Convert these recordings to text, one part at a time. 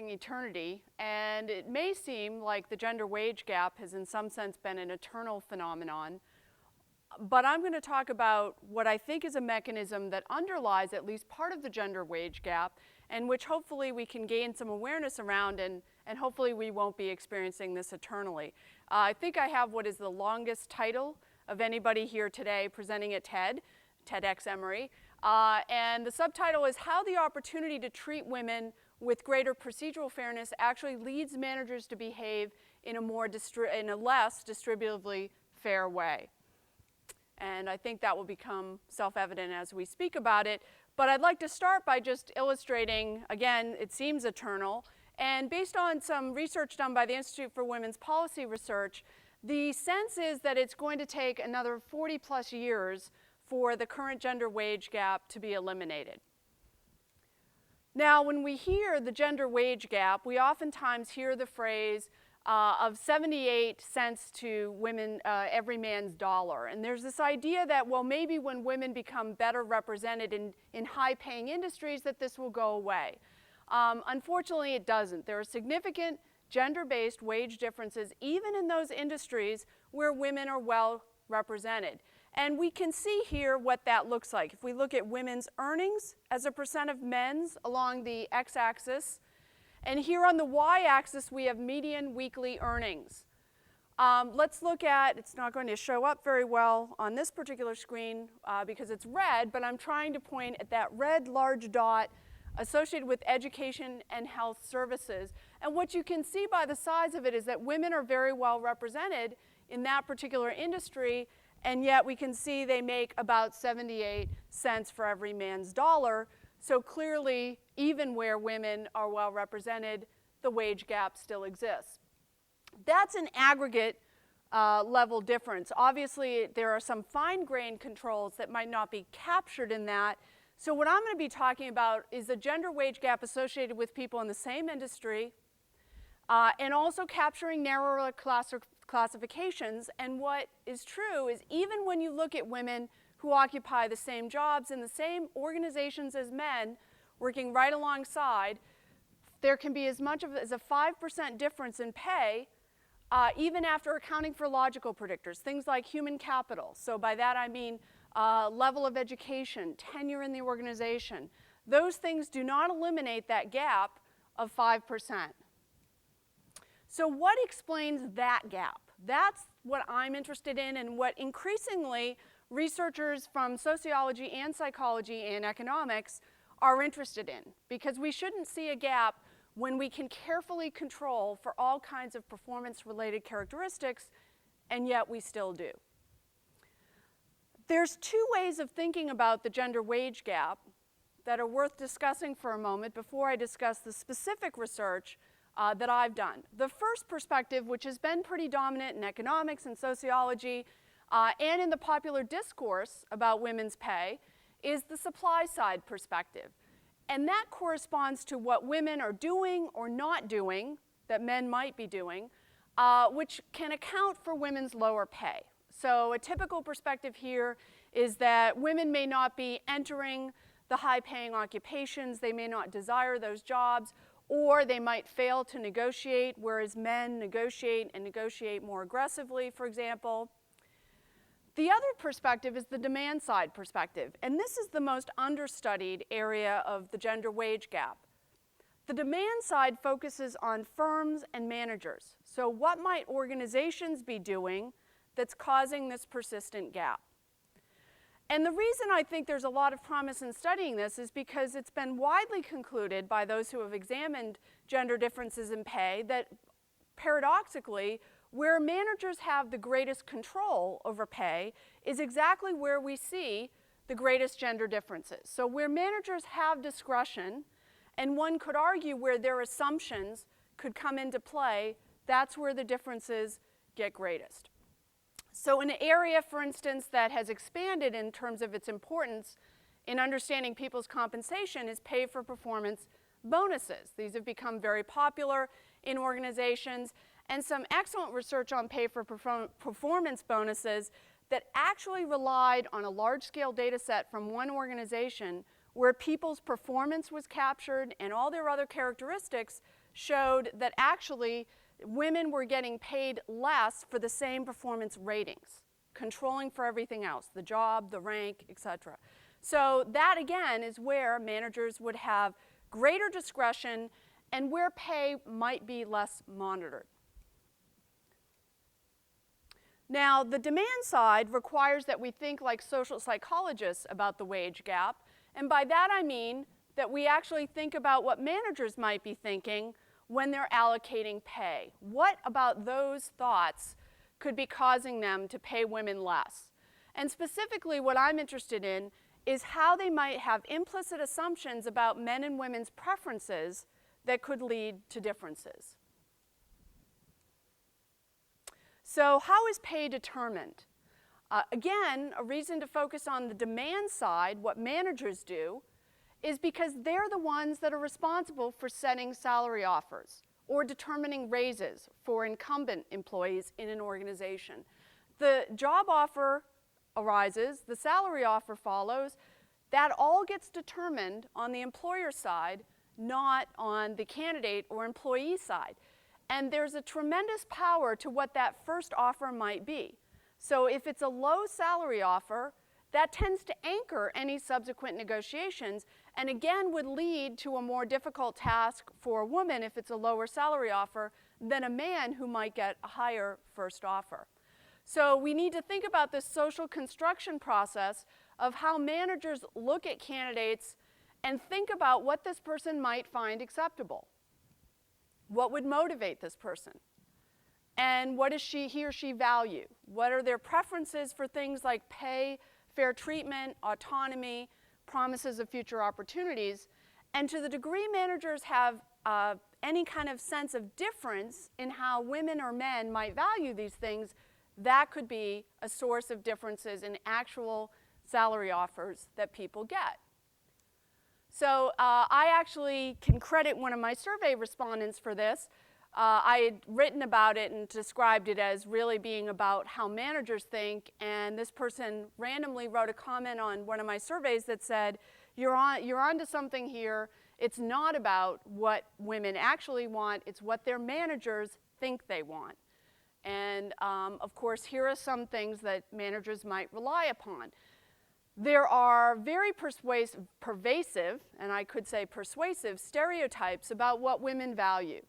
talking eternity, and it may seem like the gender wage gap has in some sense been an eternal phenomenon, but I'm going to talk about what I think is a mechanism that underlies at least part of the gender wage gap, and which hopefully we can gain some awareness around, and hopefully we won't be experiencing this eternally. I think I have what is the longest title of anybody here today presenting at TEDxEmory. And the subtitle is How the Opportunity to Treat Women with Greater Procedural Fairness Actually Leads Managers to Behave in a less distributively fair way. And I think that will become self-evident as we speak about it. But I'd like to start by just illustrating, again, it seems eternal, and based on some research done by the Institute for Women's Policy Research, the sense is that it's going to take another 40 plus years for the current gender wage gap to be eliminated. Now, when we hear the gender wage gap, we oftentimes hear the phrase of 78 cents to women, every man's dollar. And there's this idea that, well, maybe when women become better represented in high-paying industries, that this will go away. Unfortunately, it doesn't. There are significant gender-based wage differences even in those industries where women are well represented. And we can see here what that looks like. If we look at women's earnings as a percent of men's along the x-axis, and here on the y-axis we have median weekly earnings. Let's look at, it's not going to show up very well on this particular screen because it's red, but I'm trying to point at that red large dot associated with education and health services. And what you can see by the size of it is that women are very well represented in that particular industry, and yet we can see they make about 78 cents for every man's dollar. So clearly, even where women are well represented, the wage gap still exists. That's an aggregate level difference. Obviously, there are some fine-grained controls that might not be captured in that. So what I'm going to be talking about is the gender wage gap associated with people in the same industry, and also capturing narrower classifications. And what is true is even when you look at women who occupy the same jobs in the same organizations as men, working right alongside, there can be as much as a 5% difference in pay, even after accounting for logical predictors, things like human capital. So by that I mean level of education, tenure in the organization. Those things do not eliminate that gap of 5%. So what explains that gap? That's what I'm interested in, and what increasingly researchers from sociology and psychology and economics are interested in, because we shouldn't see a gap when we can carefully control for all kinds of performance-related characteristics, and yet we still do. There's two ways of thinking about the gender wage gap that are worth discussing for a moment before I discuss the specific research that I've done. The first perspective, which has been pretty dominant in economics and sociology and in the popular discourse about women's pay, is the supply side perspective. And that corresponds to what women are doing or not doing that men might be doing, which can account for women's lower pay. So a typical perspective here is that women may not be entering the high-paying occupations, they may not desire those jobs, or they might fail to negotiate, whereas men negotiate and negotiate more aggressively, for example. The other perspective is the demand side perspective, and this is the most understudied area of the gender wage gap. The demand side focuses on firms and managers. So what might organizations be doing that's causing this persistent gap? And the reason I think there's a lot of promise in studying this is because it's been widely concluded by those who have examined gender differences in pay that, paradoxically, where managers have the greatest control over pay is exactly where we see the greatest gender differences. So where managers have discretion, and one could argue where their assumptions could come into play, that's where the differences get greatest. So an area, for instance, that has expanded in terms of its importance in understanding people's compensation is pay for performance bonuses. These have become very popular in organizations, and some excellent research on pay for performance bonuses that actually relied on a large-scale data set from one organization where people's performance was captured and all their other characteristics showed that actually women were getting paid less for the same performance ratings, controlling for everything else, the job, the rank, etc. So that, again, is where managers would have greater discretion and where pay might be less monitored. Now, the demand side requires that we think like social psychologists about the wage gap, and by that I mean that we actually think about what managers might be thinking when they're allocating pay. What about those thoughts could be causing them to pay women less? And specifically, what I'm interested in is how they might have implicit assumptions about men and women's preferences that could lead to differences. So how is pay determined? Again, a reason to focus on the demand side, what managers do, is because they're the ones that are responsible for setting salary offers or determining raises for incumbent employees in an organization. The job offer arises, the salary offer follows. That all gets determined on the employer side, not on the candidate or employee side. And there's a tremendous power to what that first offer might be. So if it's a low salary offer, that tends to anchor any subsequent negotiations, and again would lead to a more difficult task for a woman if it's a lower salary offer than a man who might get a higher first offer. So we need to think about this social construction process of how managers look at candidates and think about what this person might find acceptable. What would motivate this person? And what does he or she value? What are their preferences for things like pay, fair treatment, autonomy, promises of future opportunities? And to the degree managers have any kind of sense of difference in how women or men might value these things, that could be a source of differences in actual salary offers that people get. So I actually can credit one of my survey respondents for this. I had written about it and described it as really being about how managers think, and this person randomly wrote a comment on one of my surveys that said, you're onto something here. It's not about what women actually want, it's what their managers think they want. And of course, here are some things that managers might rely upon. There are very pervasive, and I could say persuasive, stereotypes about what women value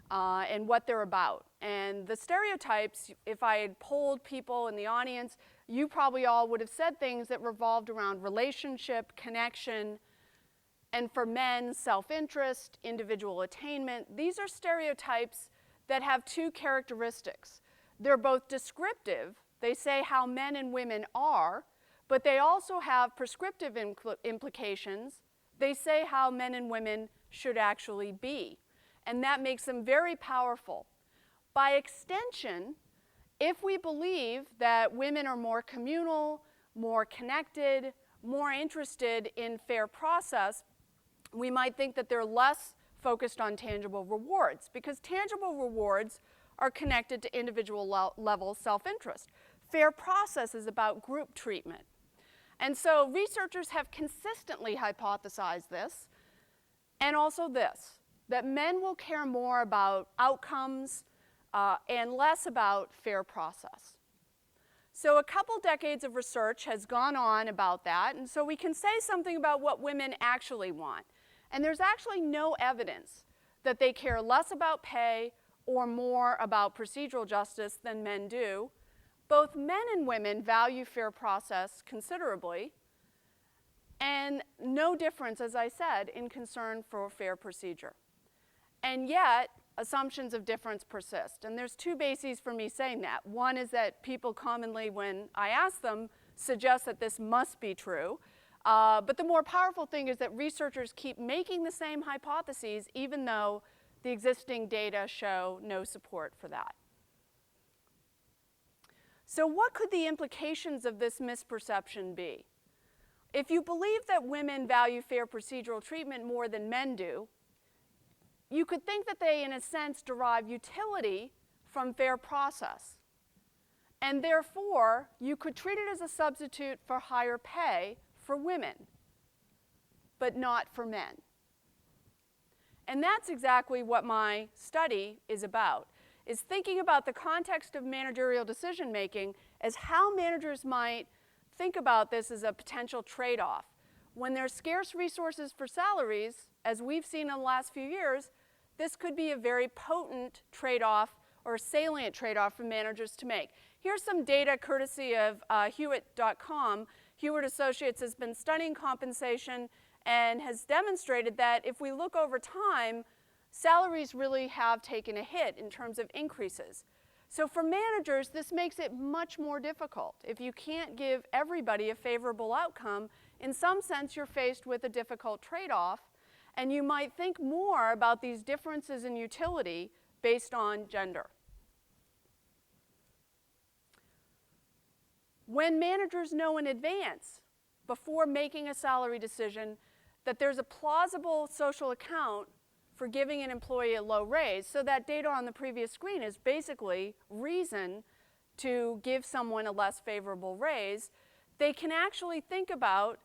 and what they're about. And the stereotypes, if I had polled people in the audience, you probably all would have said things that revolved around relationship, connection, and for men, self-interest, individual attainment. These are stereotypes that have two characteristics. They're both descriptive. They say how men and women are, but they also have prescriptive implications. They say how men and women should actually be. And that makes them very powerful. By extension, if we believe that women are more communal, more connected, more interested in fair process, we might think that they're less focused on tangible rewards, because tangible rewards are connected to individual level self-interest. Fair process is about group treatment. And so researchers have consistently hypothesized this, and also this, that men will care more about outcomes and less about fair process. So a couple decades of research has gone on about that, and so we can say something about what women actually want. And there's actually no evidence that they care less about pay or more about procedural justice than men do. Both men and women value fair process considerably, and no difference, as I said, in concern for fair procedure. And yet, assumptions of difference persist. And there's two bases for me saying that. One is that people commonly, when I ask them, suggest that this must be true. But the more powerful thing is that researchers keep making the same hypotheses even though the existing data show no support for that. So what could the implications of this misperception be? If you believe that women value fair procedural treatment more than men do, you could think that they, in a sense, derive utility from fair process. And therefore, you could treat it as a substitute for higher pay for women, but not for men. And that's exactly what my study is about, is thinking about the context of managerial decision making as how managers might think about this as a potential trade-off. When there's scarce resources for salaries, as we've seen in the last few years, this could be a very potent trade-off or salient trade-off for managers to make. Here's some data courtesy of Hewitt.com. Hewitt Associates has been studying compensation and has demonstrated that if we look over time, salaries really have taken a hit in terms of increases. So for managers, this makes it much more difficult. If you can't give everybody a favorable outcome, in some sense you're faced with a difficult trade-off, and you might think more about these differences in utility based on gender. When managers know in advance, before making a salary decision, that there's a plausible social account for giving an employee a low raise, so that data on the previous screen is basically reason to give someone a less favorable raise, they can actually think about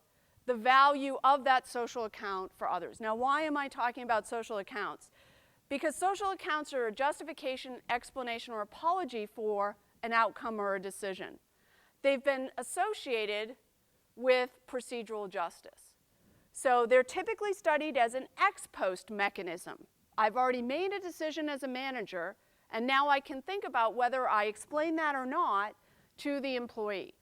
the value of that social account for others. Now, why am I talking about social accounts? Because social accounts are a justification, explanation, or apology for an outcome or a decision. They've been associated with procedural justice. So they're typically studied as an ex post mechanism. I've already made a decision as a manager, and now I can think about whether I explain that or not to the employee.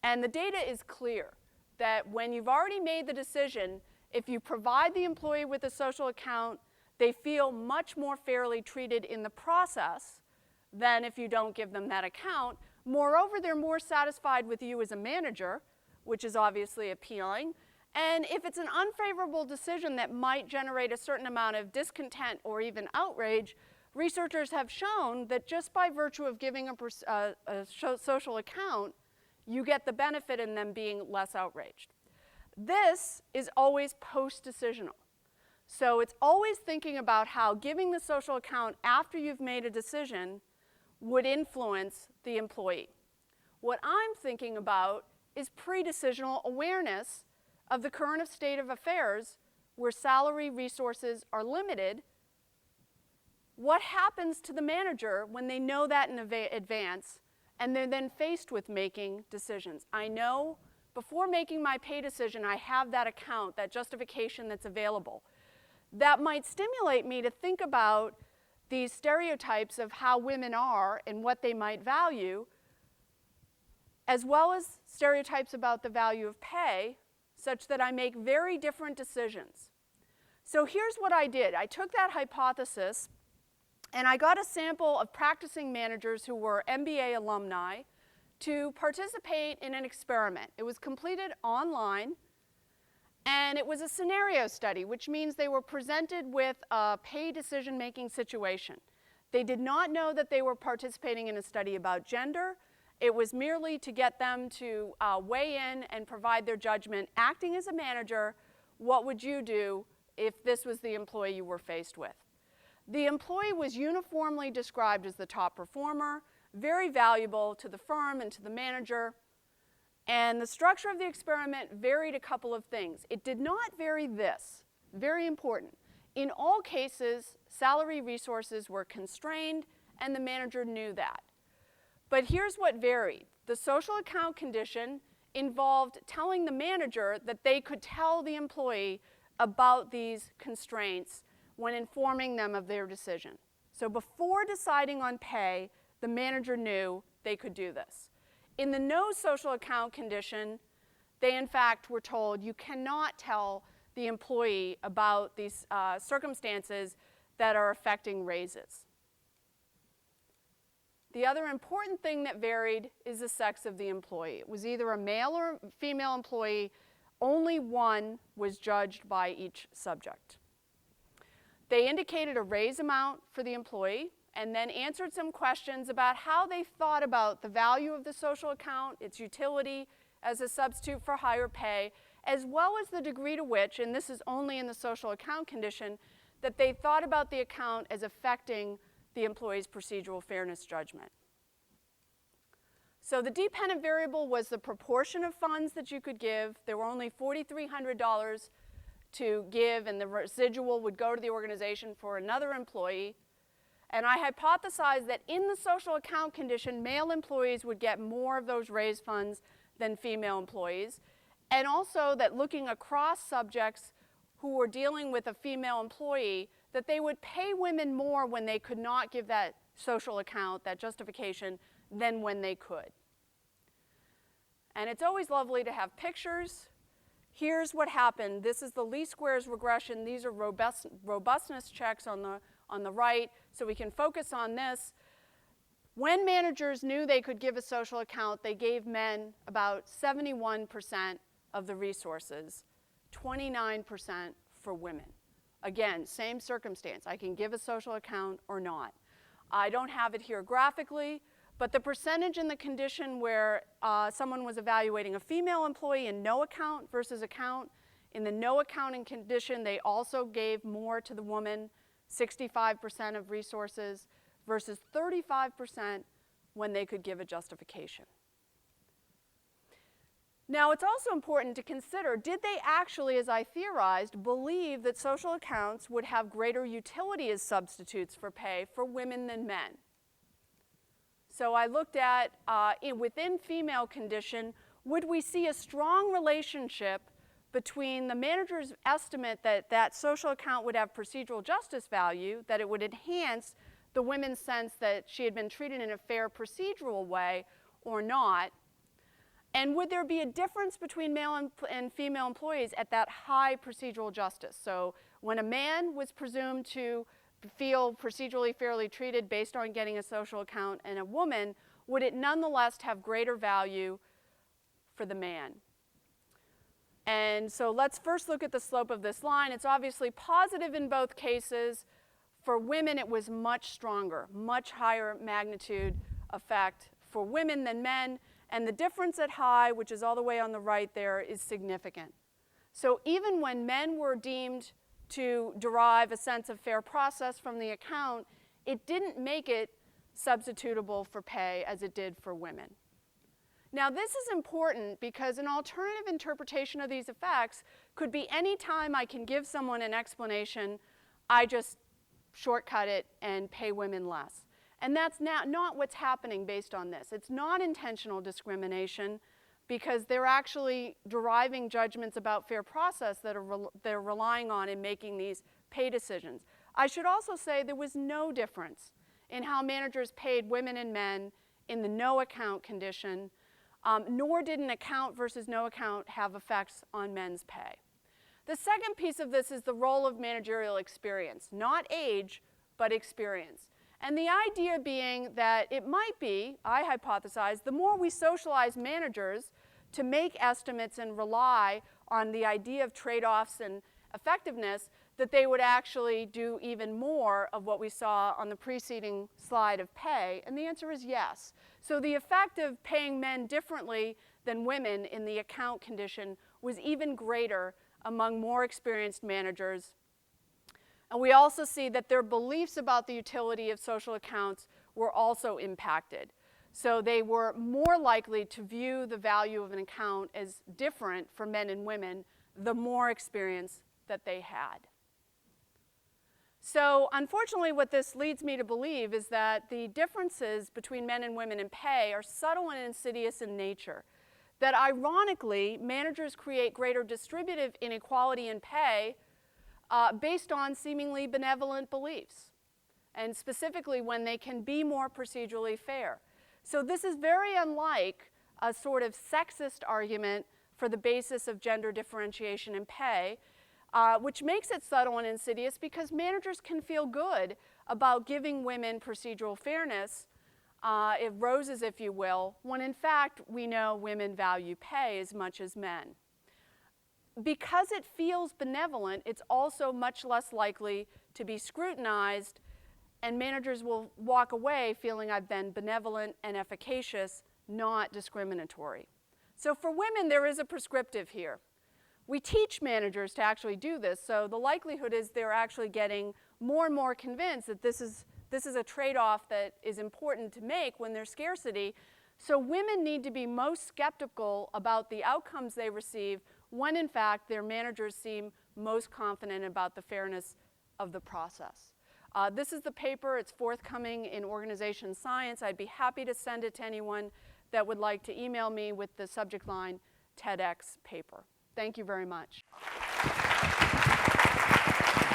And the data is clear that when you've already made the decision, if you provide the employee with a social account, they feel much more fairly treated in the process than if you don't give them that account. Moreover, they're more satisfied with you as a manager, which is obviously appealing. And if it's an unfavorable decision that might generate a certain amount of discontent or even outrage, researchers have shown that just by virtue of giving a social account, you get the benefit in them being less outraged. This is always post-decisional. So it's always thinking about how giving the social account after you've made a decision would influence the employee. What I'm thinking about is pre-decisional awareness of the current state of affairs where salary resources are limited. What happens to the manager when they know that in advance and they're then faced with making decisions? I know before making my pay decision, I have that account, that justification that's available. That might stimulate me to think about these stereotypes of how women are and what they might value, as well as stereotypes about the value of pay, such that I make very different decisions. So here's what I did. I took that hypothesis and I got a sample of practicing managers who were MBA alumni to participate in an experiment. It was completed online, and it was a scenario study, which means they were presented with a pay decision-making situation. They did not know that they were participating in a study about gender. It was merely to get them to weigh in and provide their judgment. Acting as a manager, what would you do if this was the employee you were faced with? The employee was uniformly described as the top performer, very valuable to the firm and to the manager. And the structure of the experiment varied a couple of things. It did not vary this, very important. In all cases, salary resources were constrained, and the manager knew that. But here's what varied. The social account condition involved telling the manager that they could tell the employee about these constraints when informing them of their decision. So before deciding on pay, the manager knew they could do this. In the no social account condition, they in fact were told you cannot tell the employee about these circumstances that are affecting raises. The other important thing that varied is the sex of the employee. It was either a male or female employee. Only one was judged by each subject. They indicated a raise amount for the employee and then answered some questions about how they thought about the value of the social account, its utility as a substitute for higher pay, as well as the degree to which, and this is only in the social account condition, that they thought about the account as affecting the employee's procedural fairness judgment. So the dependent variable was the proportion of funds that you could give. There were only $4,300 to give, and the residual would go to the organization for another employee. And I hypothesized that in the social account condition, male employees would get more of those raised funds than female employees. And also that looking across subjects who were dealing with a female employee, that they would pay women more when they could not give that social account, that justification, than when they could. And it's always lovely to have pictures. Here's what happened. This is the least squares regression. These are robustness checks on the right, so we can focus on this. When managers knew they could give a social account, they gave men about 71% of the resources, 29% for women. Again, same circumstance. I can give a social account or not. I don't have it here graphically, but the percentage in the condition where someone was evaluating a female employee in no account versus account, in the no accounting condition, they also gave more to the woman, 65% of resources versus 35% when they could give a justification. Now, it's also important to consider, did they actually, as I theorized, believe that social accounts would have greater utility as substitutes for pay for women than men? So I looked at, within female condition, would we see a strong relationship between the manager's estimate that that social account would have procedural justice value, that it would enhance the women's sense that she had been treated in a fair procedural way or not? And would there be a difference between male and female employees at that high procedural justice? So when a man was presumed to feel procedurally fairly treated based on getting a social account, and a woman, would it nonetheless have greater value for the man? And so let's first look at the slope of this line. It's obviously positive in both cases. For women, it was much stronger, much higher magnitude effect for women than men. And the difference at high, which is all the way on the right there, is significant. So even when men were deemed to derive a sense of fair process from the account, it didn't make it substitutable for pay as it did for women. Now, this is important because an alternative interpretation of these effects could be any time I can give someone an explanation, I just shortcut it and pay women less. And that's not what's happening based on this. It's not intentional discrimination because they're actually deriving judgments about fair process that they're relying on in making these pay decisions. I should also say there was no difference in how managers paid women and men in the no account condition, nor did an account versus no account have effects on men's pay. The second piece of this is the role of managerial experience, not age, but experience. And the idea being that it might be, I hypothesize, the more we socialize managers to make estimates and rely on the idea of trade-offs and effectiveness, that they would actually do even more of what we saw on the preceding slide of pay. And the answer is yes. So the effect of paying men differently than women in the account condition was even greater among more experienced managers. And we also see that their beliefs about the utility of social accounts were also impacted. So they were more likely to view the value of an account as different for men and women the more experience that they had. So unfortunately, what this leads me to believe is that the differences between men and women in pay are subtle and insidious in nature. That ironically, managers create greater distributive inequality in pay based on seemingly benevolent beliefs, and specifically when they can be more procedurally fair. So this is very unlike a sort of sexist argument for the basis of gender differentiation in pay, which makes it subtle and insidious because managers can feel good about giving women procedural fairness, roses if you will, when in fact we know women value pay as much as men. Because it feels benevolent, it's also much less likely to be scrutinized, and managers will walk away feeling I've been benevolent and efficacious, not discriminatory. So for women, there is a prescriptive here. We teach managers to actually do this, so the likelihood is they're actually getting more and more convinced that this is a trade-off that is important to make when there's scarcity. So women need to be most skeptical about the outcomes they receive when in fact their managers seem most confident about the fairness of the process. This is the paper. It's forthcoming in Organization Science. I'd be happy to send it to anyone that would like to email me with the subject line TEDx paper. Thank you very much.